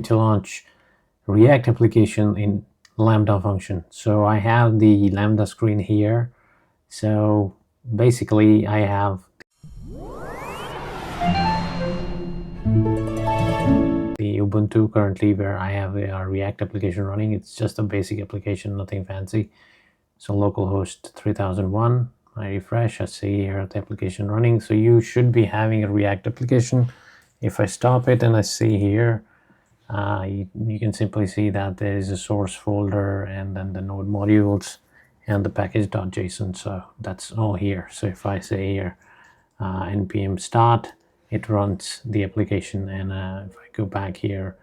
to launch React application in Lambda function. So I have the Lambda screen here. So basically I have the Ubuntu currently where I have a React application running. It's just a basic application, nothing fancy. So localhost 3001, I refresh, I see here the application running. So you should be having a React application. If I stop it and I see here, you can simply see that there is a source folder and then the node modules and the package.json. So that's all here. So if I say here npm start, it runs the application, and if I go back here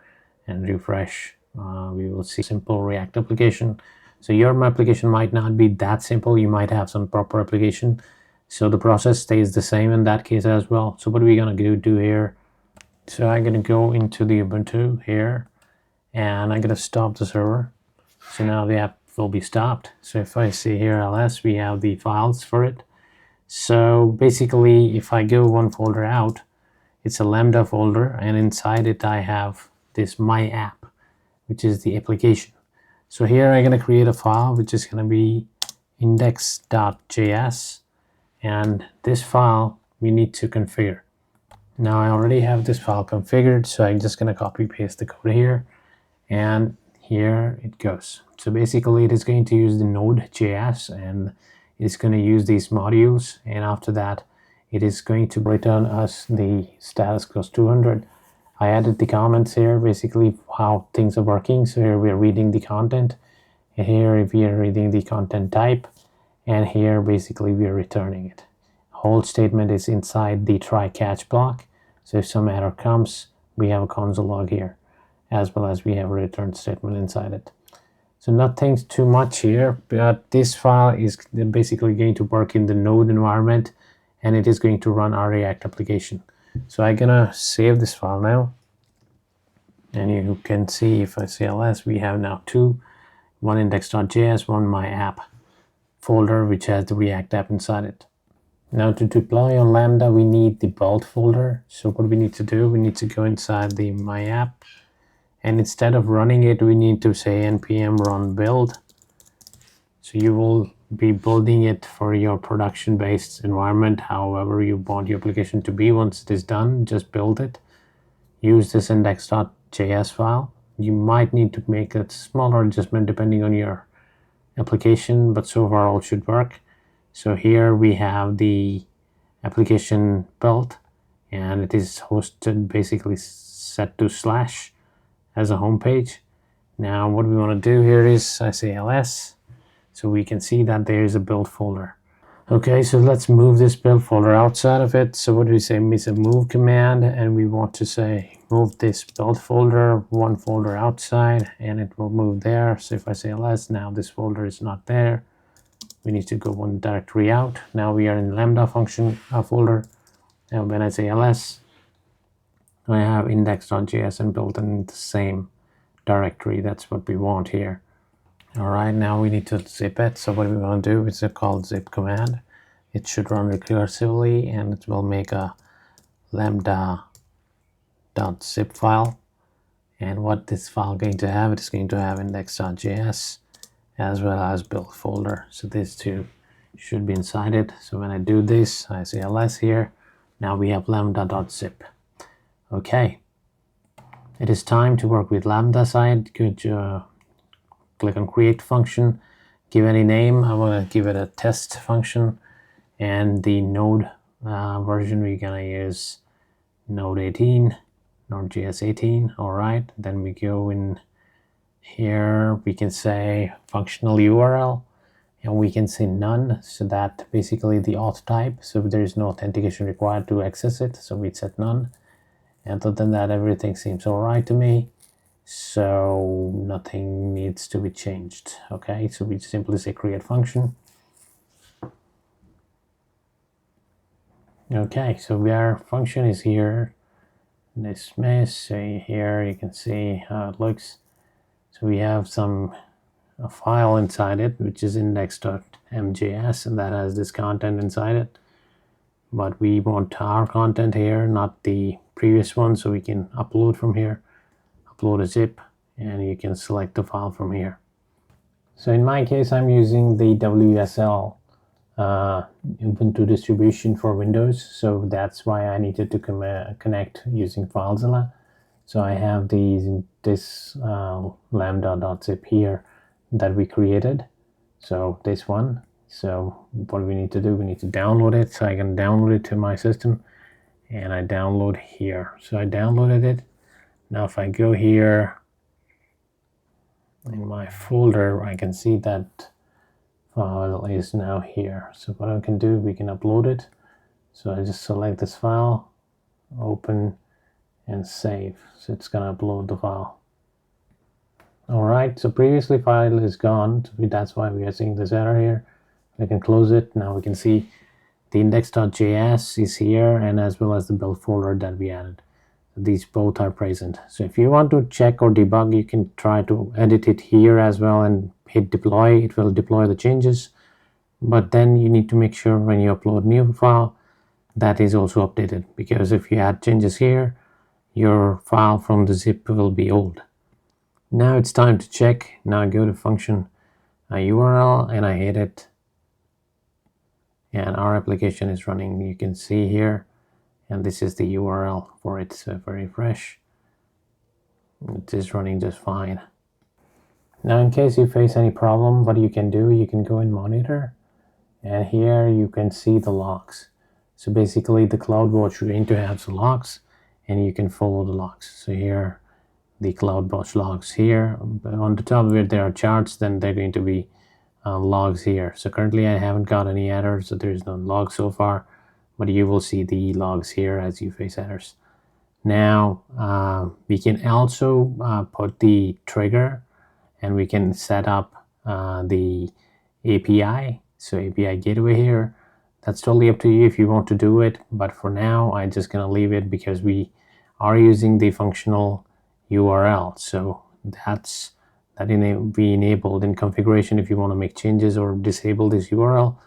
and refresh, we will see simple React application. So your application might not be that simple. You might have some proper application. So the process stays the same in that case as well. So what are we going to do here? So I'm going to go into the Ubuntu here, and I'm going to stop the server. So now the app will be stopped. So if I see here ls, we have the files for it. So basically, if I go one folder out, it's a Lambda folder, and inside it I have this my app, which is the application. So here I'm going to create a file which is going to be index.js, and this file we need to configure. Now I already have this file configured, so I'm just going to copy paste the code here, and here it goes. So basically it is going to use the node.js, and it's going to use these modules, and after that it is going to return us the status close 200. I added the comments here, basically how things are working. So here we are reading the content, and here we are reading the content type, and here basically we are returning it. Whole statement is inside the try catch block. So if some error comes, we have a console log here, as well as we have a return statement inside it. So nothing too much here, but this file is basically going to work in the node environment, and it is going to run our React application. So I'm gonna save this file now, and you can see if I say ls, we have now one index.js, one my app folder which has the React app inside it. Now to deploy on Lambda, we need the build folder. So what we need to do, we need to go inside the my app, and instead of running it, we need to say npm run build. So you will be building it for your production-based environment, however you want your application to be. Once it is done, just build it. Use this index.js file. You might need to make a smaller adjustment depending on your application, but so far all should work. So here we have the application built, and it is hosted basically set to slash as a home page. Now what we want to do here is I say ls, so we can see that there is a build folder. Okay, so let's move this build folder outside of it. So what do we say? It's a move command, and we want to say move this build folder one folder outside, and it will move there. So if I say ls, now this folder is not there. We need to go one directory out. Now we are in Lambda function folder, and when I say ls, I have index.js and built in the same directory. That's what we want here. All right, now we need to zip it. So what we want to do is called zip command. It should run recursively, and it will make a lambda.zip file. And what this file going to have, it is going to have index.js as well as build folder. So these two should be inside it. So when I do this, I say ls here. Now we have lambda.zip. Okay, it is time to work with Lambda side. Click on create function, give any name. I want to give it a test function, and the node version we're gonna use node 18, node.js 18. All right, then we go in here, we can say functional URL, and we can say none, so that basically the auth type, so there is no authentication required to access it, so we set none. And other than that, everything seems all right to me, so nothing needs to be changed. Okay, so we simply say create function. Okay, so our function is here, dismiss. So here you can see how it looks. So we have a file inside it, which is index.mjs, and that has this content inside it. But we want our content here, not the previous one, so we can upload from here. upload a zip, and you can select the file from here. So in my case, I'm using the WSL Ubuntu distribution for Windows, so that's why I needed to connect using FileZilla. So I have this lambda.zip here that we created. So this one. So what we need to do, we need to download it. So I can download it to my system, and I download here. So I downloaded it. Now if I go here in my folder, I can see that file is now here. So what I can do, we can upload it. So I just select this file, open, and save. So it's gonna upload the file. All right, so previously file is gone. That's why we are seeing this error here. We can close it. Now we can see the index.js is here, and as well as the build folder that we added. These both are present. So if you want to check or debug, you can try to edit it here as well and hit deploy. It will deploy the changes, but then you need to make sure when you upload new file that is also updated, because if you add changes here, your file from the zip will be old. Now it's time to check. Now I go to function URL and I hit it, and our application is running. You can see here, and this is the URL for it. So very fresh. It is running just fine. Now in case you face any problem, what you can do, you can go in monitor, and here you can see the logs. So basically the CloudWatch going to have some logs, and you can follow the logs. So here the CloudWatch logs here. On the top where there are charts, then they're going to be logs here. So currently I haven't got any errors, so there's no log so far, but you will see the logs here as you face errors. Now we can also put the trigger, and we can set up the API. So API gateway here. That's totally up to you if you want to do it, but for now I'm just gonna leave it because we are using the functional URL. So that be enabled in configuration. If you want to make changes or disable this URL,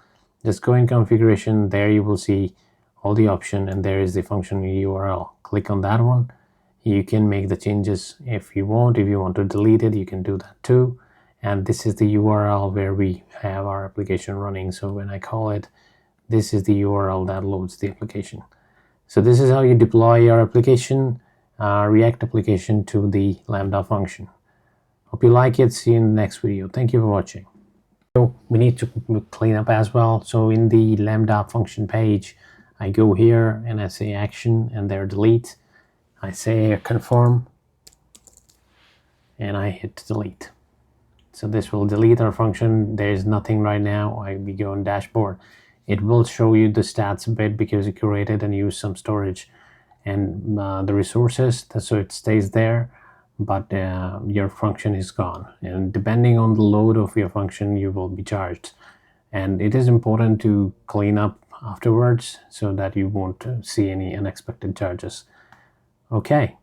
just go in configuration. There you will see all the option, and there is the functional URL. Click on that one. You can make the changes if you want. If you want to delete it, you can do that too. And this is the URL where we have our application running. So when I call it, this is the URL that loads the application. So this is how you deploy your application, React application, to the Lambda function. Hope you like it. See you in the next video. Thank you for watching. So we need to clean up as well. So in the Lambda function page, I go here and I say action, and there delete. I say confirm, and I hit delete. So this will delete our function. There is nothing right now. We go on dashboard. It will show you the stats a bit because you created and used some storage and the resources, so it stays there, but your function is gone, and depending on the load of your function you will be charged. And it is important to clean up afterwards so that you won't see any unexpected charges. Okay.